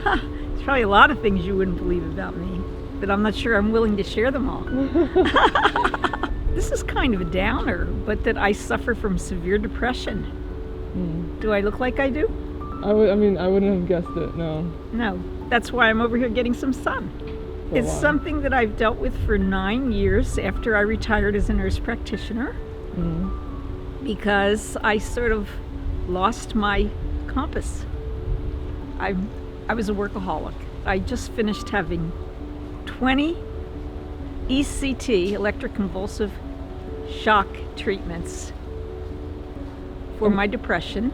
There's probably a lot of things you wouldn't believe about me, but I'm not sure I'm willing to share them all. This is kind of a downer, but that I suffer from severe depression. Do I look like I do? I wouldn't have guessed it, no. No, that's why I'm over here getting some sun. It's something that I've dealt with for 9 years after I retired as a nurse practitioner, because I sort of lost my compass. I was a workaholic. I just finished having 20 ECT, electroconvulsive shock treatments for my depression.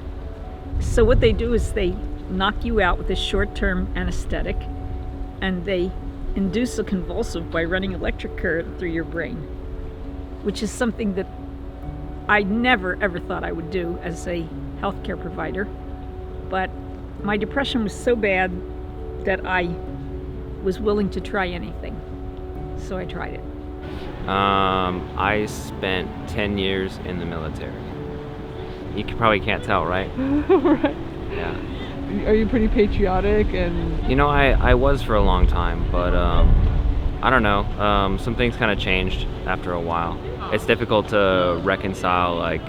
So what they do is they knock you out with a short-term anesthetic, and they induce a convulsive by running electric current through your brain, which is something that I never ever thought I would do as a healthcare provider. But my depression was so bad that I was willing to try anything. So I tried it. I spent 10 years in the military. You probably can't tell, right? Right. Yeah. Are you pretty patriotic? And You know, I was for a long time, but I don't know. Some things kind of changed after a while. It's difficult to reconcile like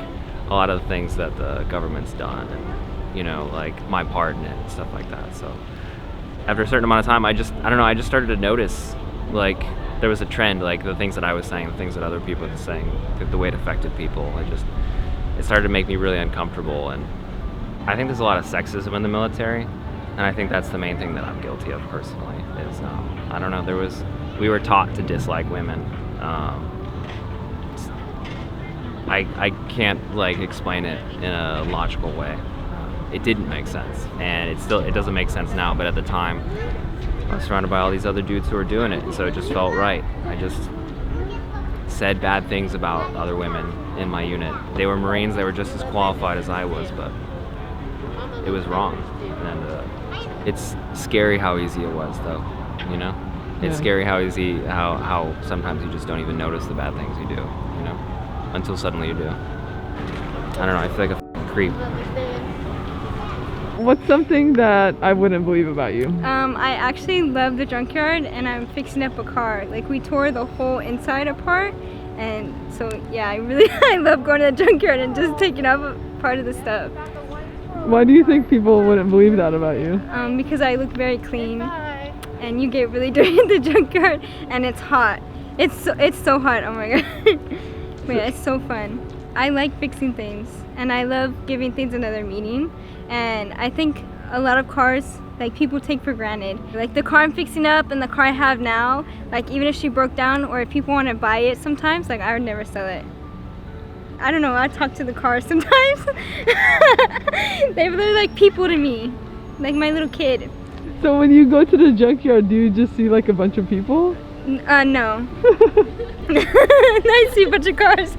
a lot of the things that the government's done, and you know, like my part in it and stuff like that. So after a certain amount of time, I just started to notice like there was a trend, like the things that I was saying, the things that other people were saying, the way it affected people. It started to make me really uncomfortable, and I think there's a lot of sexism in the military, and I think that's the main thing that I'm guilty of personally. Is I don't know, we were taught to dislike women. I can't like explain it in a logical way. It didn't make sense, and it doesn't make sense now. But at the time, I was surrounded by all these other dudes who were doing it, so it just felt right. I just said bad things about other women in my unit. They were Marines, they were just as qualified as I was, but it was wrong. And it's scary how easy it was, though, you know? It's scary how easy, how sometimes you just don't even notice the bad things you do, you know? Until suddenly you do. I don't know, I feel like a f***ing creep. what's something that I wouldn't believe about you? I actually love the junkyard, and I'm fixing up a car. Like, we tore the whole inside apart, and so yeah, I love going to the junkyard and just taking up part of the stuff. Why do you think people wouldn't believe that about you? Because I look very clean, and you get really dirty in the junkyard, and it's hot. It's so hot. Oh my god. But yeah, it's so fun. I like fixing things, and I love giving things another meaning. And I think a lot of cars, like, people take for granted. Like the car I'm fixing up and the car I have now, like, even if she broke down or if people want to buy it sometimes, like, I would never sell it. I don't know, I talk to the cars sometimes. They're like people to me, like my little kid. So when you go to the junkyard, do you just see like a bunch of people? No. I see a bunch of cars.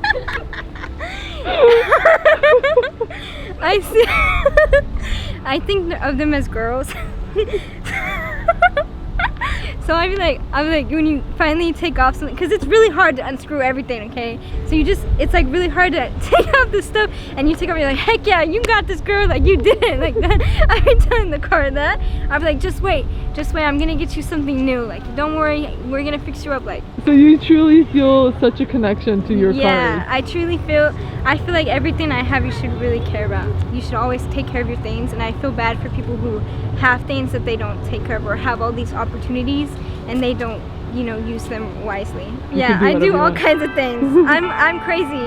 I think of them as girls. So I'd be like, when you finally take off something, because it's really hard to unscrew everything, okay? So it's like really hard to take off this stuff, and you take off, you're like, heck yeah, you got this, girl, like you did it, like that. I'd be telling the car that. I'd be like, just wait, I'm gonna get you something new, like, don't worry, we're gonna fix you up, like. So you truly feel such a connection to your cars? Yeah, I feel like everything I have you should really care about. You should always take care of your things, and I feel bad for people who have things that they don't take care of, or have all these opportunities and they don't, use them wisely. Yeah, I do all kinds of things. I'm crazy.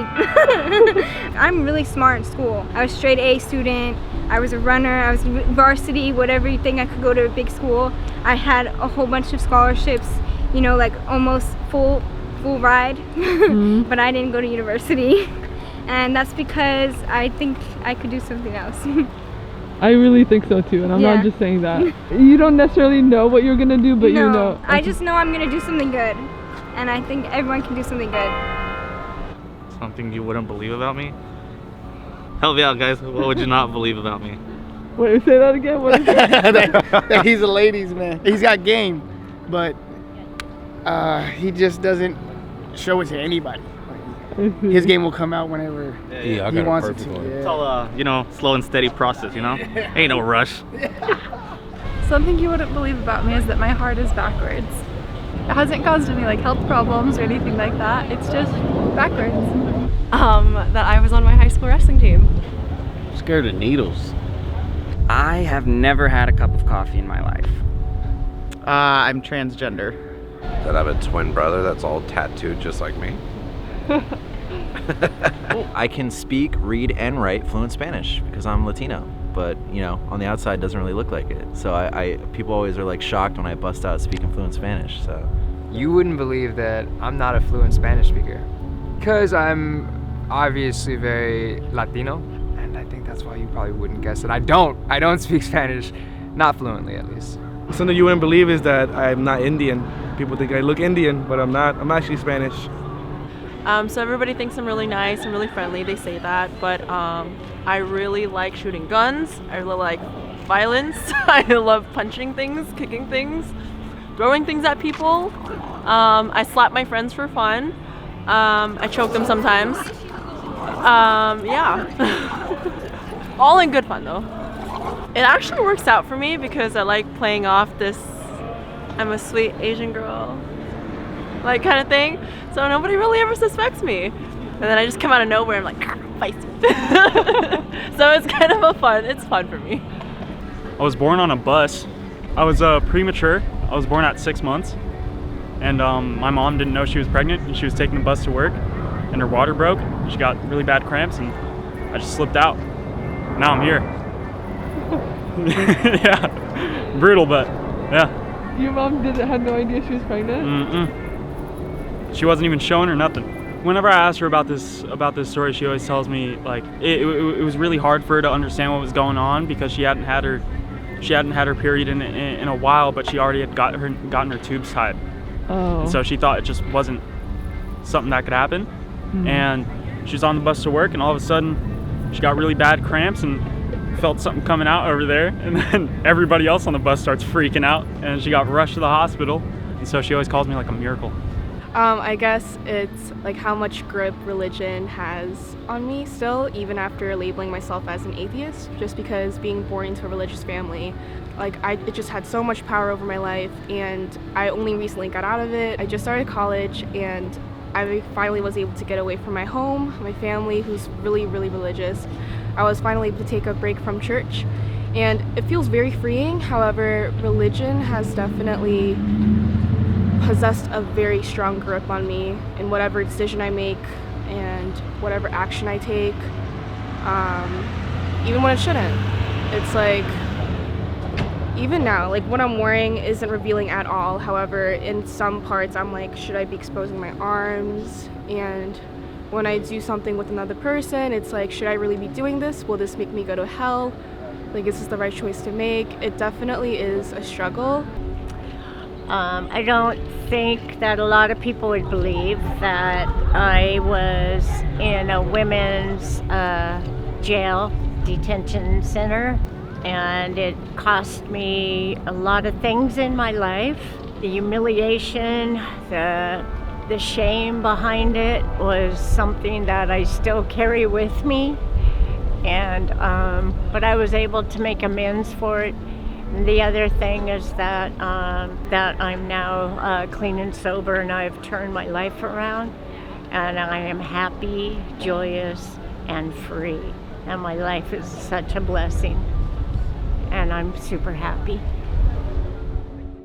I'm really smart in school. I was straight A student. I was a runner. I was varsity, whatever you think I could go to a big school. I had a whole bunch of scholarships, like almost full ride. Mm-hmm. But I didn't go to university. And that's because I think I could do something else. I really think so too, and I'm not just saying that. You don't necessarily know what you're gonna do, but you know. I just know I'm gonna do something good, and I think everyone can do something good. Something you wouldn't believe about me? Help me out, guys. What would you not believe about me? Wait, say that again. What is that he's a ladies' man. He's got game, but he just doesn't show it to anybody. His game will come out whenever he wants it to. It's all slow and steady process, ain't no rush. Something you wouldn't believe about me is that my heart is backwards. It hasn't caused any like health problems or anything like that. It's just backwards. That I was on my high school wrestling team. Scared of needles. I have never had a cup of coffee in my life. I'm transgender. That I have a twin brother that's all tattooed just like me. I can speak, read, and write fluent Spanish because I'm Latino, but you know, on the outside doesn't really look like it. So people always are like shocked when I bust out speaking fluent Spanish. So you wouldn't believe that I'm not a fluent Spanish speaker because I'm obviously very Latino, and I think that's why you probably wouldn't guess it. I don't speak Spanish, not fluently at least. Something you wouldn't believe is that I'm not Indian. People think I look Indian, but I'm not. I'm actually Spanish. So everybody thinks I'm really nice and really friendly. They say that, but I really like shooting guns. I really like violence. I love punching things, kicking things, throwing things at people. I slap my friends for fun. I choke them sometimes. Yeah. All in good fun though. It actually works out for me because I like playing off this I'm a sweet Asian girl like kind of thing, so nobody really ever suspects me, and then I just come out of nowhere and I'm like feisty. So it's kind of it's fun for me. I was born on a bus. I was premature. I was born at 6 months, and my mom didn't know she was pregnant, and she was taking the bus to work, and her water broke. She got really bad cramps, and I just slipped out. Now I'm here. Yeah, brutal, but yeah. Your mom had no idea she was pregnant? Mm-mm. She wasn't even showing her nothing. Whenever I ask her about this story, she always tells me like it was really hard for her to understand what was going on because she hadn't had her period in a while, but she already had gotten her tubes tied. Oh. And so she thought it just wasn't something that could happen. Mm-hmm. And she was on the bus to work, and all of a sudden she got really bad cramps and felt something coming out over there, and then everybody else on the bus starts freaking out, and she got rushed to the hospital. And so she always calls me like a miracle. I guess it's like how much grip religion has on me still, even after labeling myself as an atheist, just because being born into a religious family, it just had so much power over my life, and I only recently got out of it. I just started college, and I finally was able to get away from my home, my family, who's really, really religious. I was finally able to take a break from church, and it feels very freeing. However, religion has definitely possessed a very strong grip on me in whatever decision I make and whatever action I take, even when it shouldn't. It's like, even now, like what I'm wearing isn't revealing at all. However, in some parts I'm like, should I be exposing my arms? And when I do something with another person, it's like, should I really be doing this? Will this make me go to hell? Like, is this the right choice to make? It definitely is a struggle. I don't think that a lot of people would believe that I was in a women's jail detention center, and it cost me a lot of things in my life. The humiliation, the shame behind it was something that I still carry with me, and but I was able to make amends for it. And the other thing is that that I'm now clean and sober, and I've turned my life around, and I am happy, joyous, and free. And my life is such a blessing, and I'm super happy.